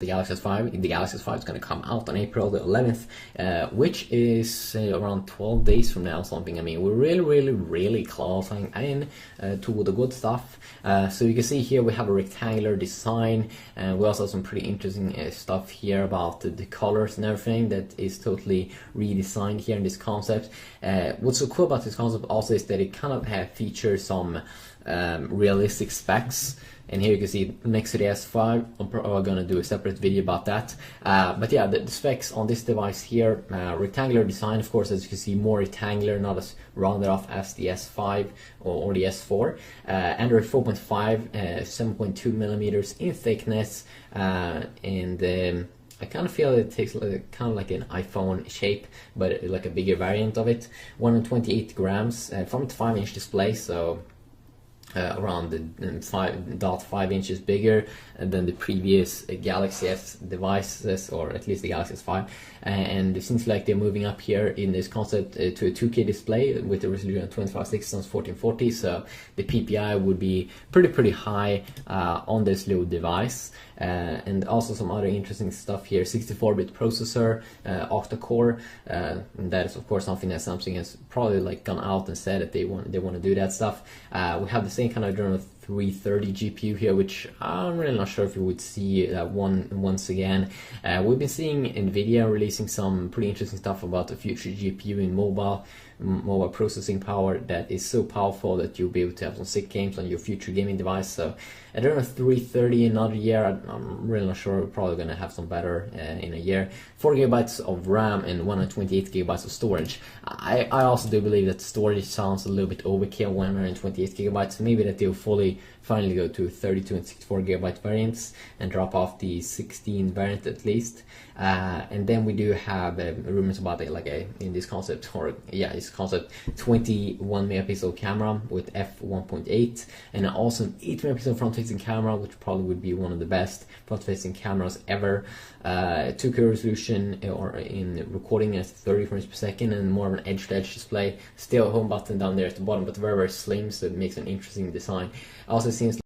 the Galaxy S5. The Galaxy S5 is going to come out on April the 11th, which is around 12 days from now, something. I mean, we're really close in to the good stuff. So you can see here we have a rectangular design, and we also have some pretty interesting stuff here about the colors and everything that is totally redesigned here in this concept. What's so cool about this concept also is that it kind of features some realistic specs. And here you can see next to the S5, I'm going to do a separate video about that. But yeah, the specs on this device here, rectangular design, of course, as you can see, more rectangular, not as rounded off as the S5 or the S4. Android 4.5, 7.2 millimeters in thickness, and I kind of feel it takes kind of like an iPhone shape, but like a bigger variant of it. 128 grams, 5-inch display, so around the 5.5 inches bigger than the previous Galaxy S devices, or at least the Galaxy S5. And it seems like they're moving up here in this concept to a 2K display with a resolution of 2560 x 1440, so the PPI would be pretty high on this little device. And also some other interesting stuff here: 64-bit processor, octa-core. That is of course something that Samsung has probably like gone out and said that they want to do that stuff. We have the same kind of Adreno 330 GPU here, which I'm really not sure if you would see that one once again. We've been seeing Nvidia releasing some pretty interesting stuff about the future GPU in mobile processing power that is so powerful that you'll be able to have some sick games on your future gaming device. So Adreno 330 another year, I'm really not sure. We're probably going to have some better in a year. 4 GB of RAM and 128 GB of storage. I also do believe that storage sounds a little bit overkill, 128 GB. Maybe that they'll finally go to 32 and 64 GB variants and drop off the 16 variant at least. And then we do have rumors about in this concept, or yeah, this concept, 21 megapixel camera with f1.8, and also an 8 megapixel front-facing camera, which probably would be one of the best front-facing cameras ever. 2K resolution or in recording at 30 frames per second, and more of an edge-to-edge display. Still a home button down there at the bottom, but very slim, so it makes an interesting design. Also seems